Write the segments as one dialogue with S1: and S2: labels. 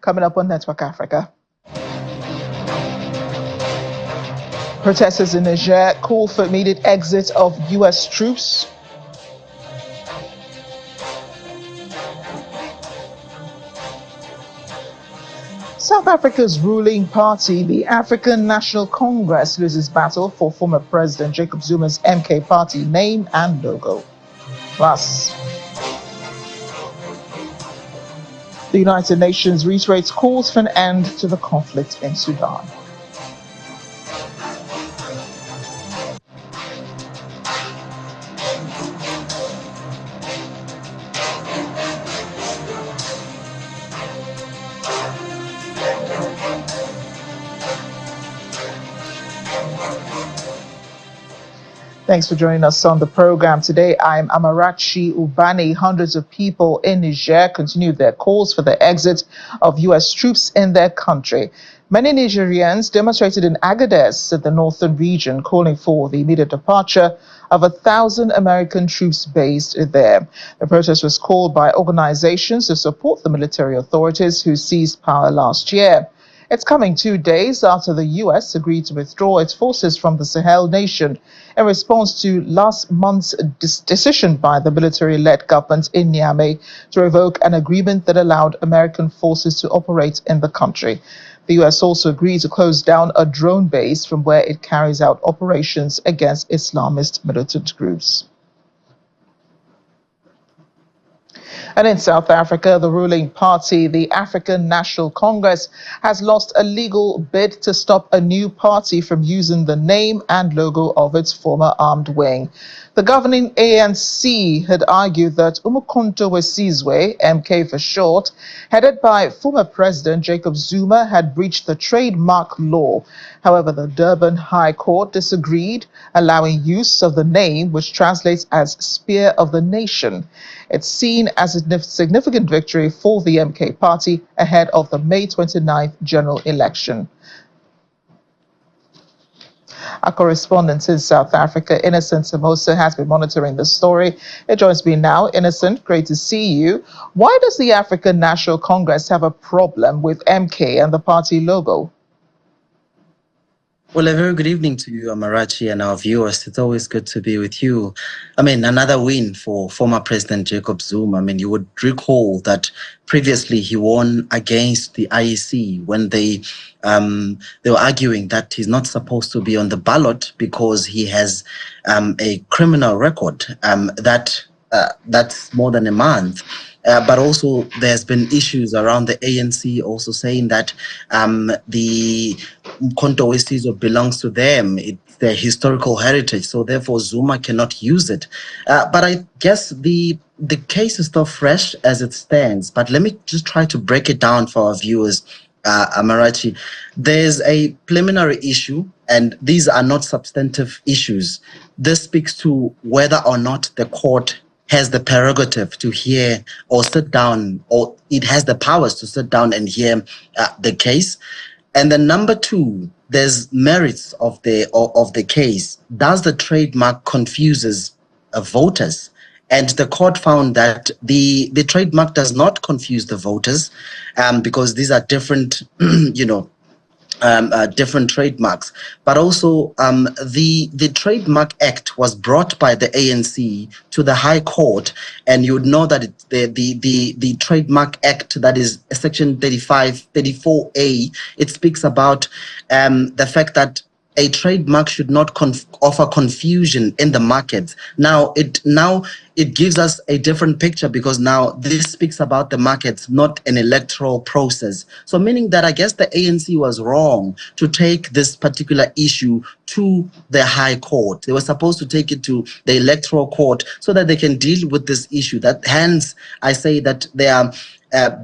S1: Coming up on Network Africa. Protesters in Niger call for immediate exit of U.S. troops. South Africa's ruling party, the African National Congress, loses battle for former President Jacob Zuma's MK party name and logo. Plus, the United Nations reiterates calls for an end to the conflict in Sudan. Thanks for joining us on the program today. I'm Amarachi Ubani. Hundreds of people in Niger continued their calls for the exit of U.S. troops in their country. Many Nigerians demonstrated in Agadez, in the northern region, calling for the immediate departure of 1,000 American troops based there. The protest was called by organizations to support the military authorities who seized power last year. It's coming 2 days after the U.S. agreed to withdraw its forces from the Sahel nation in response to last month's decision by the military-led government in Niamey to revoke an agreement that allowed American forces to operate in the country. The U.S. also agreed to close down a drone base from where it carries out operations against Islamist militant groups. And in South Africa, the ruling party, the African National Congress, has lost a legal bid to stop a new party from using the name and logo of its former armed wing. The governing ANC had argued that Umkhonto weSizwe, MK for short, headed by former President Jacob Zuma, had breached the trademark law. However, the Durban High Court disagreed, allowing use of the name, which translates as Spear of the Nation. It's seen as a significant victory for the MK party ahead of the May 29th general election. Our correspondent in South Africa, Innocent Samosa, has been monitoring the story. It joins me now. Innocent, great to see you. Why does the African National Congress have a problem with MK and the party logo?
S2: Well, a very good evening to you, Amarachi, and our viewers. It's always good to be with you. I mean, another win for former President Jacob Zuma. I mean, you would recall that previously he won against the IEC when they were arguing that he's not supposed to be on the ballot because he has a criminal record that's more than a month. But also there's been issues around the ANC also saying that the Umkhonto weSizwe belongs to them. It's their historical heritage, so therefore Zuma cannot use it. But I guess the case is still fresh as it stands. But let me just try to break it down for our viewers, Amarachi. There's a preliminary issue, and these are not substantive issues. This speaks to whether or not the court has the prerogative to hear or sit down, or it has the powers to sit down and hear the case. And then number two, there's merits of the case. Does the trademark confuses voters? And the court found that the trademark does not confuse the voters because these are different, different trademarks. But also the Trademark Act was brought by the ANC to the High Court, and you would know that the Trademark Act, that is section 34A, it speaks about the fact that a trademark should not offer confusion in the markets. Now it gives us a different picture because now this speaks about the markets, not an electoral process. So meaning that I guess the ANC was wrong to take this particular issue to the High Court. They were supposed to take it to the Electoral Court so that they can deal with this issue. That hence I say that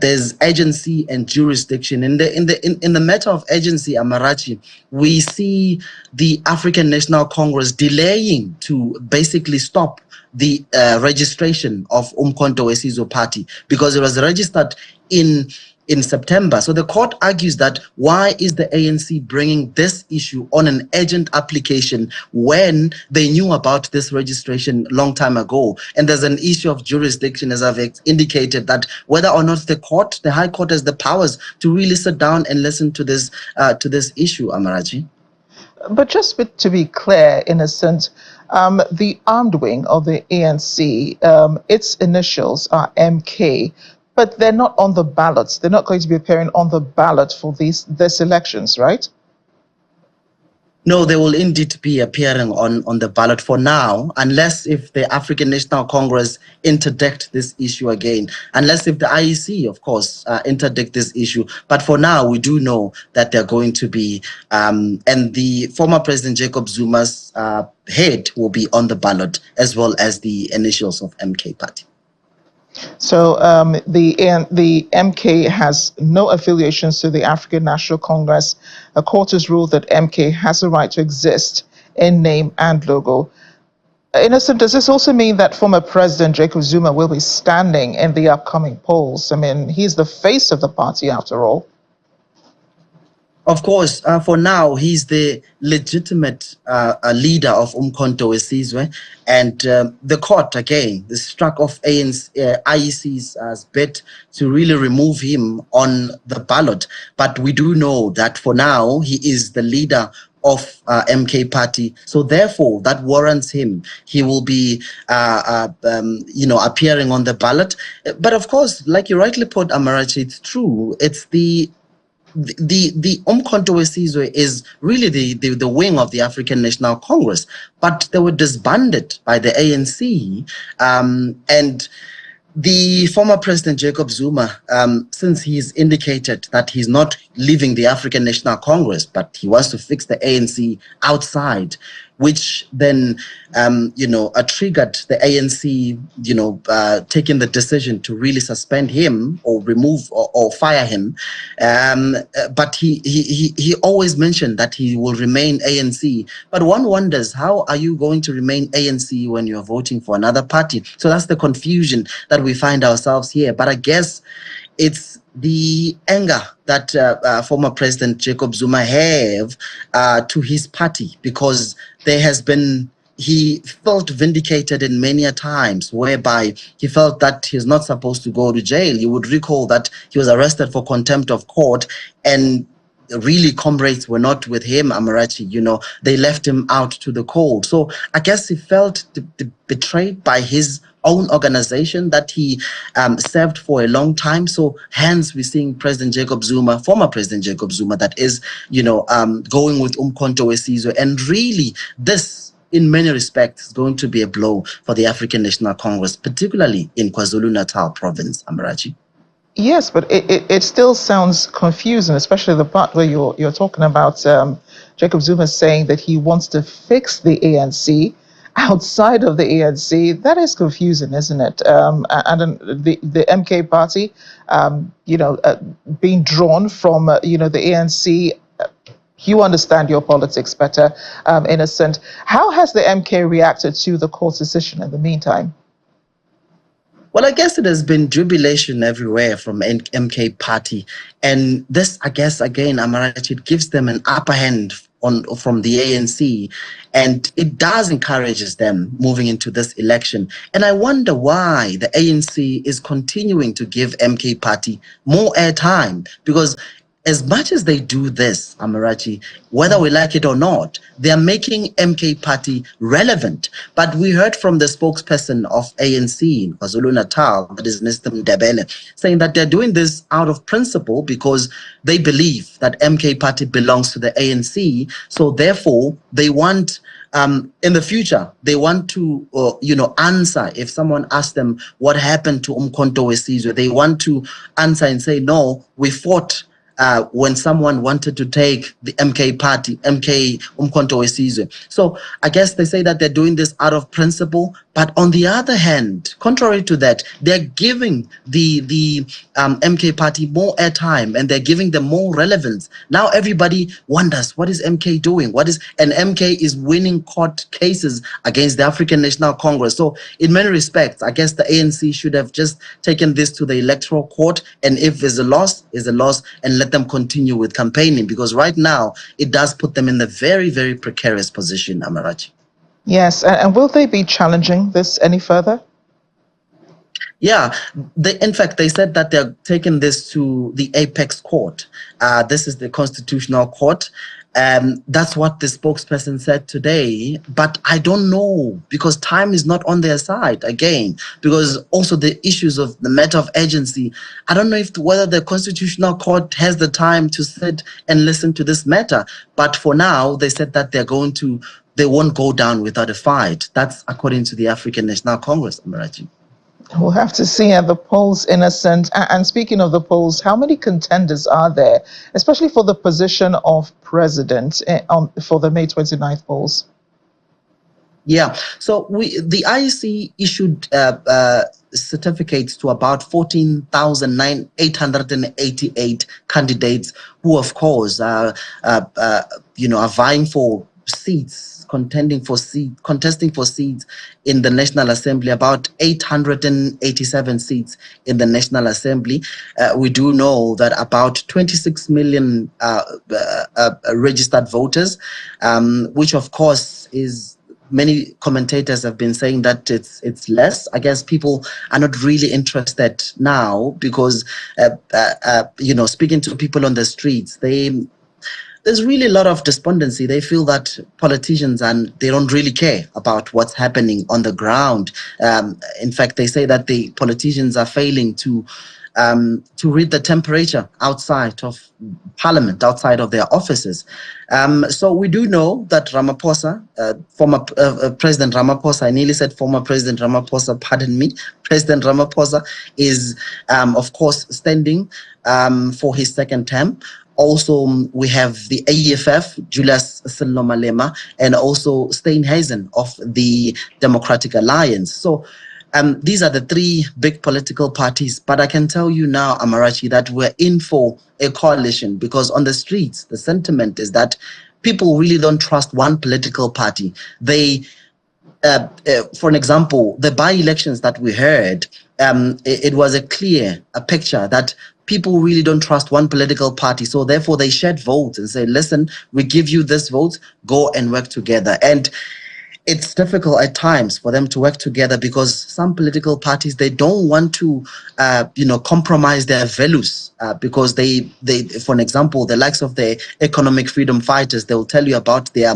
S2: there's agency and jurisdiction. In the matter of agency, Amarachi, we see the African National Congress delaying to basically stop the registration of Umkhonto weSizwe party because it was registered in in September. So the court argues that why is the ANC bringing this issue on an urgent application when they knew about this registration long time ago? And there's an issue of jurisdiction, as I've indicated, that whether or not the High Court has the powers to really sit down and listen to this issue, Amarachi.
S1: But just to be clear, Innocent, the armed wing of the ANC, its initials are MK, but they're not on the ballots. They're not going to be appearing on the ballot for these elections, right?
S2: No, they will indeed be appearing on the ballot for now, unless if the African National Congress interdict this issue again, unless if the IEC, of course, interdict this issue. But for now, we do know that they're going to be, and the former President Jacob Zuma's head will be on the ballot, as well as the initials of MK Party.
S1: So the MK has no affiliations to the African National Congress. A court has ruled that MK has a right to exist in name and logo. Innocent, does this also mean that former President Jacob Zuma will be standing in the upcoming polls? I mean, he's the face of the party after all.
S2: Of course, for now, he's the legitimate leader of Umkhonto Wesizwe, and the court, again, struck off IEC's bid to really remove him on the ballot. But we do know that for now, he is the leader of MK Party. So therefore, that warrants him. He will be, appearing on the ballot. But of course, like you rightly put, Amarachi, it's true. It's the Umkhonto Wesizwe is really the wing of the African National Congress, but they were disbanded by the ANC, and the former President Jacob Zuma, since he's indicated that he's not leaving the African National Congress, but he wants to fix the ANC outside, which then, triggered the ANC, taking the decision to really suspend him or remove or fire him. But he always mentioned that he will remain ANC. But one wonders, how are you going to remain ANC when you're voting for another party? So that's the confusion that we find ourselves here. But I guess it's the anger that former President Jacob Zuma have to his party, because he felt vindicated in many a times, whereby he felt that he's not supposed to go to jail. You would recall that he was arrested for contempt of court, and really comrades were not with him, Amarachi. They left him out to the cold. So I guess he felt betrayed by his own organization that he served for a long time. So hence we're seeing President Jacob Zuma, former President Jacob Zuma, that is, going with Umkhonto Wesizwe. And really this, in many respects, is going to be a blow for the African National Congress, particularly in KwaZulu-Natal province, Amarachi.
S1: Yes, but it still sounds confusing, especially the part where you're talking about Jacob Zuma saying that he wants to fix the ANC outside of the ANC. That is confusing, isn't it? And the MK party, being drawn from, the ANC. You understand your politics better, Innocent. How has the MK reacted to the court decision in the meantime?
S2: Well, I guess it has been jubilation everywhere from MK Party. And this, I guess, again, Amarachi, it gives them an upper hand from the ANC. And it does encourages them moving into this election. And I wonder why the ANC is continuing to give MK Party more airtime, because as much as they do this, Amarachi, whether we like it or not, they are making MK Party relevant. But we heard from the spokesperson of ANC in KwaZulu-Natal, that is Mr. Ndebele, saying that they're doing this out of principle because they believe that MK Party belongs to the ANC. So therefore, they want, in the future, they want to, answer if someone asks them what happened to Umkhonto Wesizwe. They want to answer and say, no, we fought when someone wanted to take the MK Party, Umkhonto Wesizwe. So I guess they say that they're doing this out of principle, But on the other hand, contrary to that, they're giving the MK party more airtime and they're giving them more relevance. Now everybody wonders, what is MK doing? And MK is winning court cases against the African National Congress. So in many respects, I guess the ANC should have just taken this to the electoral court, and if there's a loss, is a loss, and let them continue with campaigning, because right now it does put them in a very, very precarious position, Amarachi.
S1: Yes, and will they be challenging this any further?
S2: Yeah, in fact, they said that they're taking this to the apex court. This is the constitutional court. That's what the spokesperson said today. But I don't know, because time is not on their side again, because also the issues of the matter of urgency. I don't know whether the constitutional court has the time to sit and listen to this matter. But for now, they said that they won't go down without a fight. That's according to the African National Congress, Amarachi.
S1: We'll have to see at the polls, Innocent. And speaking of the polls, how many contenders are there, especially for the position of president for the May 29th polls?
S2: Yeah, so the IEC issued certificates to about 14,888 candidates who, of course, are vying for seats, contesting for seats in the National Assembly, about 887 seats in the National Assembly. We do know that about 26 million registered voters, which of course is, many commentators have been saying that it's less. I guess people are not really interested now because, speaking to people on the streets, there's really a lot of despondency. They feel that politicians they don't really care about what's happening on the ground. In fact, they say that the politicians are failing to read the temperature outside of Parliament, outside of their offices. So we do know that Ramaphosa, former President Ramaphosa, I nearly said former President Ramaphosa, pardon me, President Ramaphosa is, of course, standing for his second term. Also, we have the AEFF, Julius Sello Malema, and also Steenhuisen of the Democratic Alliance. So these are the three big political parties. But I can tell you now, Amarachi, that we're in for a coalition, because on the streets, the sentiment is that people really don't trust one political party. They, for an example, the by-elections that we heard, it was a picture that people really don't trust one political party. So therefore, they shed votes and say, listen, we give you this vote, go and work together. And it's difficult at times for them to work together, because some political parties, they don't want to, compromise their values, because they, for an example, the likes of the economic freedom fighters, they will tell you about their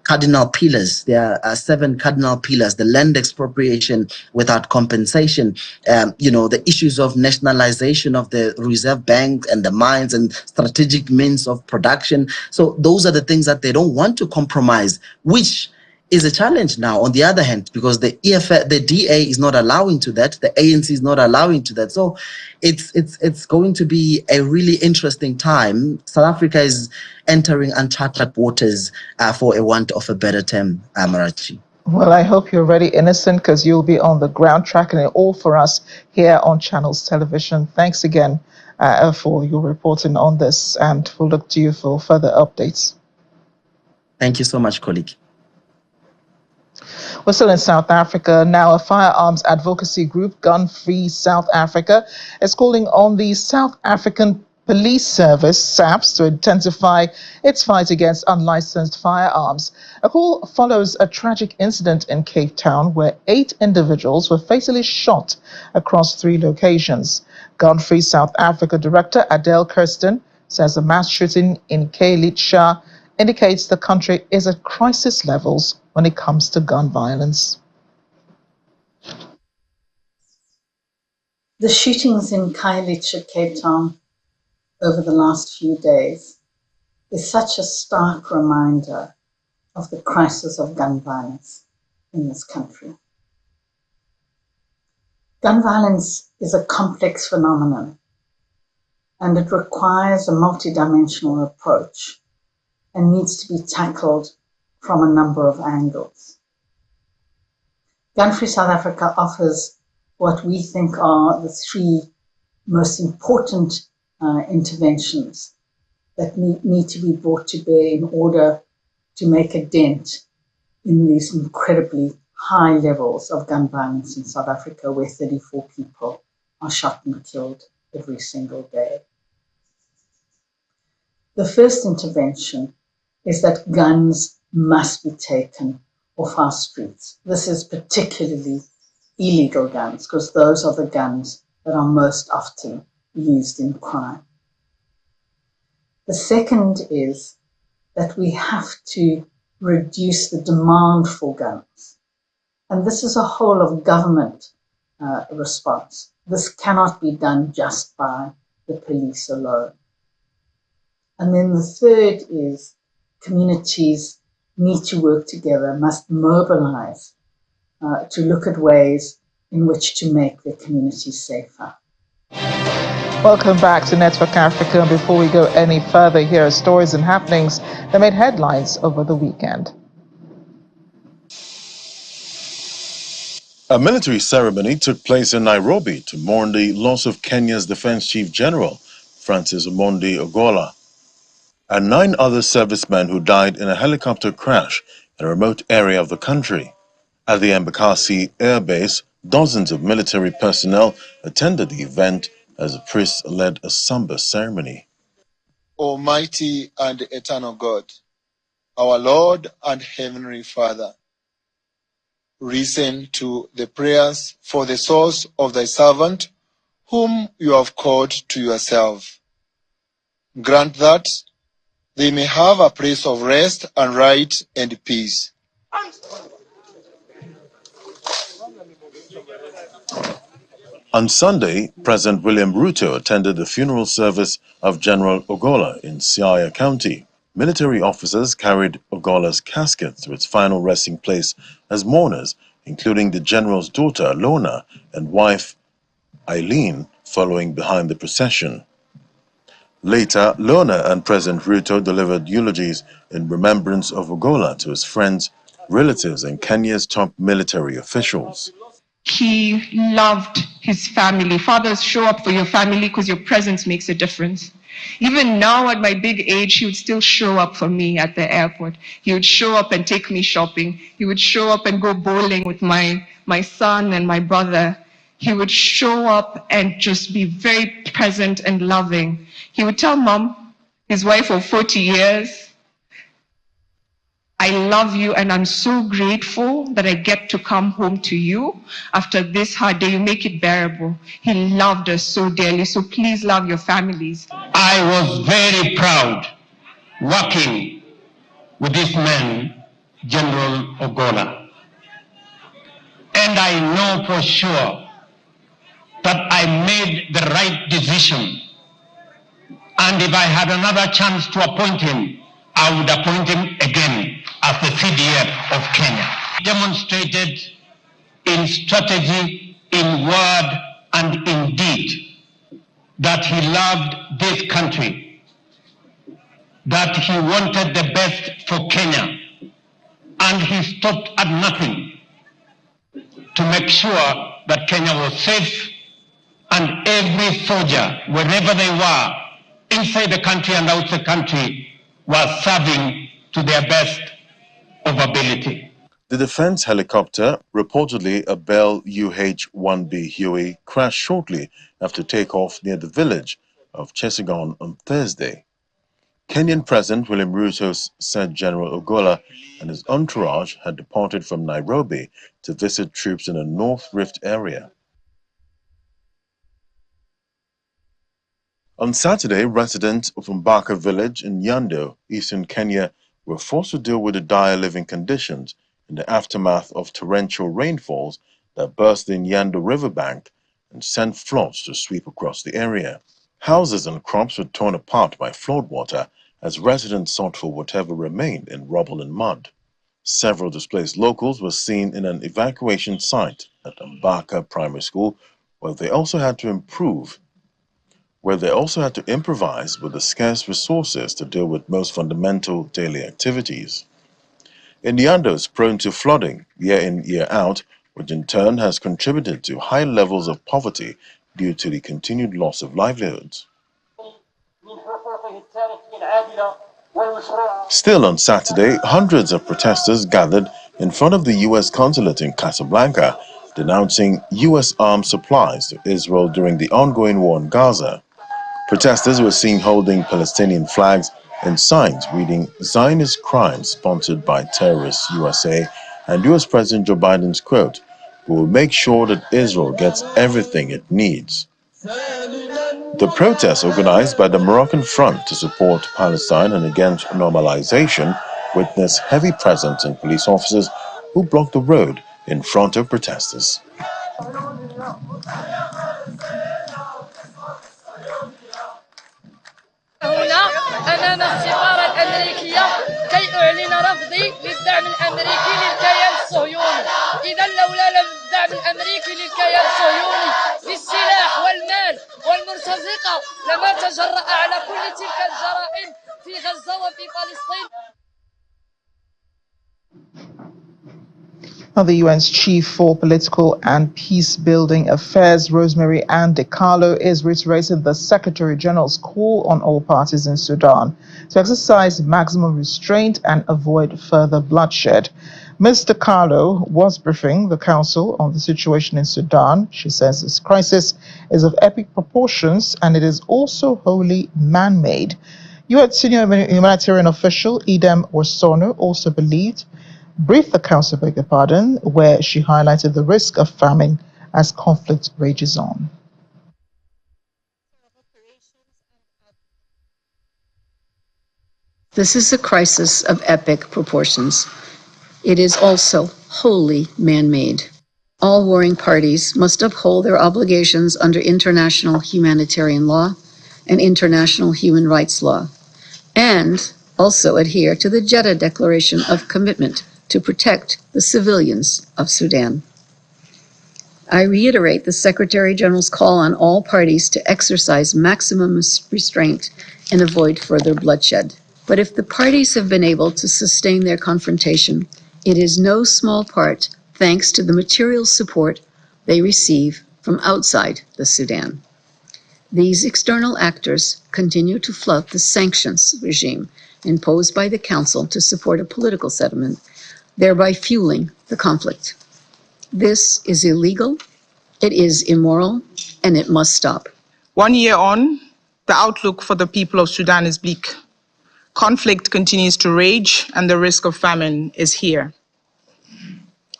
S2: cardinal pillars. There are 7 cardinal pillars: the land expropriation without compensation, the issues of nationalization of the Reserve Bank and the mines and strategic means of production. So those are the things that they don't want to compromise, which is a challenge now, on the other hand, because the DA is not allowing to that, the ANC is not allowing to that. So it's going to be a really interesting time. South Africa is entering uncharted waters, for a want of a better term, Amarachi.
S1: Well, I hope you're ready, Innocent, because you'll be on the ground tracking it all for us here on Channels Television. Thanks again for your reporting on this, and we'll look to you for further updates.
S2: Thank you so much, colleague.
S1: We're still in South Africa. Now, a firearms advocacy group, Gun Free South Africa, is calling on the South African Police Service, SAPS, to intensify its fight against unlicensed firearms. A call follows a tragic incident in Cape Town where 8 individuals were fatally shot across 3 locations. Gun Free South Africa Director Adele Kirsten says the mass shooting in Khayelitsha indicates the country is at crisis levels when it comes to gun violence.
S3: The shootings in Khayelitsha, Cape Town, over the last few days is such a stark reminder of the crisis of gun violence in this country. Gun violence is a complex phenomenon, and it requires a multidimensional approach and needs to be tackled from a number of angles. Gun-Free South Africa offers what we think are the three most important interventions that need to be brought to bear in order to make a dent in these incredibly high levels of gun violence in South Africa, where 34 people are shot and killed every single day. The first intervention is that guns must be taken off our streets. This is particularly illegal guns, because those are the guns that are most often used in crime. The second is that we have to reduce the demand for guns. And this is a whole of government response. This cannot be done just by the police alone. And then the third is communities need to work together, must mobilize to look at ways in which to make their communities safer.
S1: Welcome back to Network Africa. And before we go any further, here are stories and happenings that made headlines over the weekend.
S4: A military ceremony took place in Nairobi to mourn the loss of Kenya's Defense Chief General, Francis Omondi Ogola, and 9 other servicemen who died in a helicopter crash in a remote area of the country. At the Embakasi Air Base, dozens of military personnel attended the event as the priest led a somber ceremony.
S5: Almighty and eternal God, our Lord and Heavenly Father, listen to the prayers for the souls of thy servant, whom you have called to yourself. Grant that they may have a place of rest and right and peace.
S4: On Sunday, President William Ruto attended the funeral service of General Ogola in Siaya County. Military officers carried Ogola's casket to its final resting place as mourners, including the general's daughter, Lorna, and wife, Eileen, following behind the procession. Later, Lorna and President Ruto delivered eulogies in remembrance of Ogola to his friends, relatives, and Kenya's top military officials.
S6: He loved his family. Fathers, show up for your family because your presence makes a difference. Even now at my big age, he would still show up for me at the airport. He would show up and take me shopping. He would show up and go bowling with my son and my brother. He would show up and just be very present and loving. He would tell Mom, his wife of 40 years, I love you and I'm so grateful that I get to come home to you after this hard day. You make it bearable. He loved us so dearly, so please love your families.
S7: I was very proud working with this man, General Ogola. And I know for sure that I made the right decision. And if I had another chance to appoint him, I would appoint him again as the CDF of Kenya. He demonstrated in strategy, in word, and in deed that he loved this country, that he wanted the best for Kenya, and he stopped at nothing to make sure that Kenya was safe, and every soldier, wherever they were, inside the country and outside the country, was serving to their best of ability.
S4: The defense helicopter, reportedly a Bell UH-1B Huey, crashed shortly after takeoff near the village of Chesagon on Thursday. Kenyan President William Ruto said General Ogola and his entourage had departed from Nairobi to visit troops in the North Rift area. On Saturday, residents of Mbaka village in Yando, eastern Kenya, were forced to deal with the dire living conditions in the aftermath of torrential rainfalls that burst the Yando riverbank and sent floods to sweep across the area. Houses and crops were torn apart by floodwater as residents sought for whatever remained in rubble and mud. Several displaced locals were seen in an evacuation site at Mbaka Primary School, where they also had to improvise with the scarce resources to deal with most fundamental daily activities. In Yandos prone to flooding year in, year out, which in turn has contributed to high levels of poverty due to the continued loss of livelihoods. Still on Saturday, hundreds of protesters gathered in front of the U.S. consulate in Casablanca, denouncing U.S. arms supplies to Israel during the ongoing war in Gaza. Protesters were seen holding Palestinian flags and signs reading "Zionist crimes sponsored by terrorists USA" and U.S. President Joe Biden's quote, "We will make sure that Israel gets everything it needs." The protests, organized by the Moroccan Front to support Palestine and against normalization, witnessed heavy presence in police officers who blocked the road in front of protesters.
S8: هنا أمام السفارة الأمريكية كي أعلن رفضي للدعم الأمريكي للكيان الصهيوني. إذا لولا الدعم الأمريكي للكيان الصهيوني بالسلاح والمال والمرتزقة لما تجرأ على كل تلك الجرائم في غزة وفي فلسطين.
S1: Now, the UN's chief for political and peace-building affairs, Rosemary Ann DiCarlo, is reiterating the Secretary General's call on all parties in Sudan to exercise maximum restraint and avoid further bloodshed. Ms. DiCarlo was briefing the Council on the situation in Sudan. She says this crisis is of epic proportions and it is also wholly man-made. UN senior humanitarian official Idem Orsono also briefed the Council, where she highlighted the risk of famine as conflict rages on.
S9: This is a crisis of epic proportions. It is also wholly man-made. All warring parties must uphold their obligations under international humanitarian law and international human rights law, and also adhere to the Jeddah Declaration of Commitment to protect the civilians of Sudan. I reiterate the Secretary General's call on all parties to exercise maximum restraint and avoid further bloodshed. But if the parties have been able to sustain their confrontation, it is no small part thanks to the material support they receive from outside the Sudan. These external actors continue to flout the sanctions regime imposed by the Council to support a political settlement, thereby fueling the conflict. This is illegal, it is immoral, and it must stop.
S6: 1 year on, the outlook for the people of Sudan is bleak. Conflict continues to rage, and the risk of famine is here.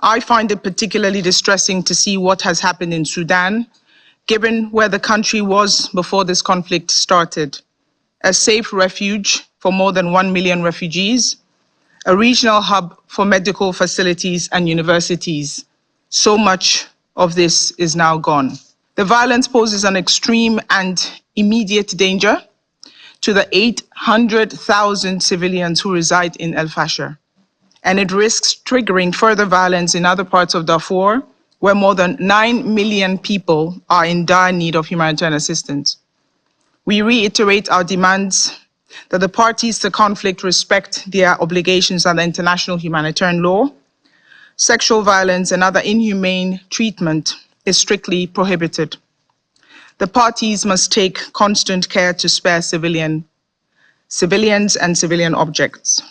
S6: I find it particularly distressing to see what has happened in Sudan, given where the country was before this conflict started. A safe refuge for more than 1 million refugees, a regional hub for medical facilities and universities. So much of this is now gone. The violence poses an extreme and immediate danger to the 800,000 civilians who reside in El Fasher, and it risks triggering further violence in other parts of Darfur, where more than 9 million people are in dire need of humanitarian assistance. We reiterate our demands that the parties to conflict respect their obligations under international humanitarian law. Sexual violence and other inhumane treatment is strictly prohibited. The parties must take constant care to spare civilians and civilian objects.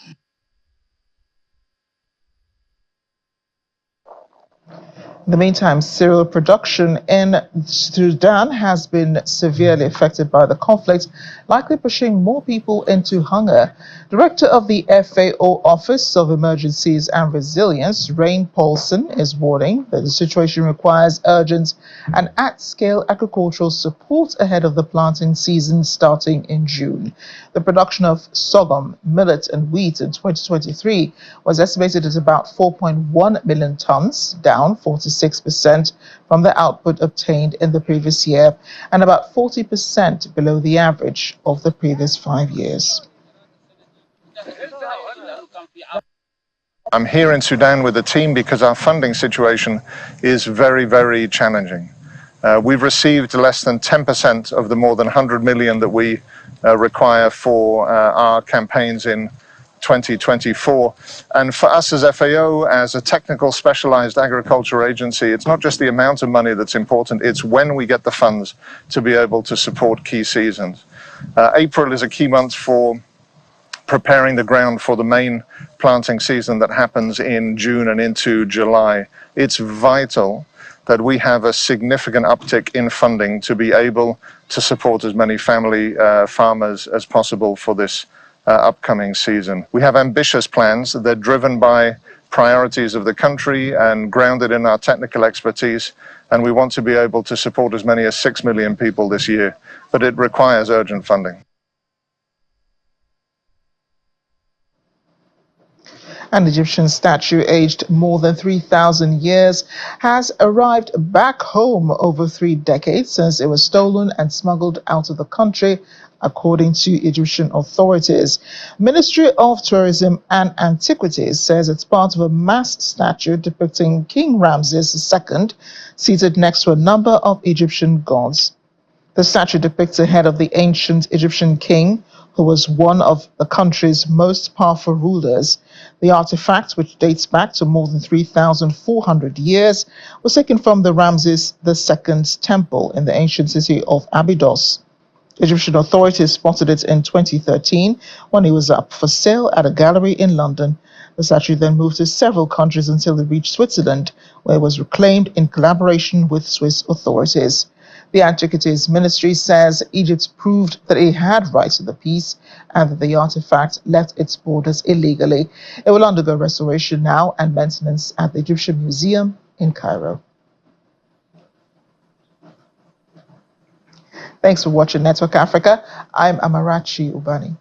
S1: In the meantime, cereal production in Sudan has been severely affected by the conflict, likely pushing more people into hunger. Director of the FAO Office of Emergencies and Resilience, Rain Paulson, is warning that the situation requires urgent and at-scale agricultural support ahead of the planting season starting in June. The production of sorghum, millet, and wheat in 2023 was estimated at about 4.1 million tons, down 46% from the output obtained in the previous year, and about 40% below the average of the previous 5 years.
S10: I'm here in Sudan with the team because our funding situation is very, very challenging. We've received less than 10% of the more than 100 million that we require for our campaigns in 2024. And for us as FAO, as a technical specialized agriculture agency, it's not just the amount of money that's important, it's when we get the funds to be able to support key seasons. April is a key month for preparing the ground for the main planting season that happens in June and into July. It's vital that we have a significant uptick in funding to be able to support as many family farmers as possible for this upcoming season. We have ambitious plans. They're driven by priorities of the country and grounded in our technical expertise, and we want to be able to support as many as 6 million people this year, but it requires urgent funding.
S1: An Egyptian statue aged more than 3,000 years has arrived back home over 3 decades since it was stolen and smuggled out of the country, according to Egyptian authorities. Ministry of Tourism and Antiquities says it's part of a mass statue depicting King Ramses II seated next to a number of Egyptian gods. The statue depicts the head of the ancient Egyptian king, who was one of the country's most powerful rulers. The artifact, which dates back to more than 3,400 years, was taken from the Ramses II's temple in the ancient city of Abydos. Egyptian authorities spotted it in 2013 when it was up for sale at a gallery in London. The statue then moved to several countries until it reached Switzerland, where it was reclaimed in collaboration with Swiss authorities. The Antiquities Ministry says Egypt proved that it had rights to the piece and that the artifact left its borders illegally. It will undergo restoration now and maintenance at the Egyptian Museum in Cairo. Thanks for watching Network Africa. I'm Amarachi Ubani.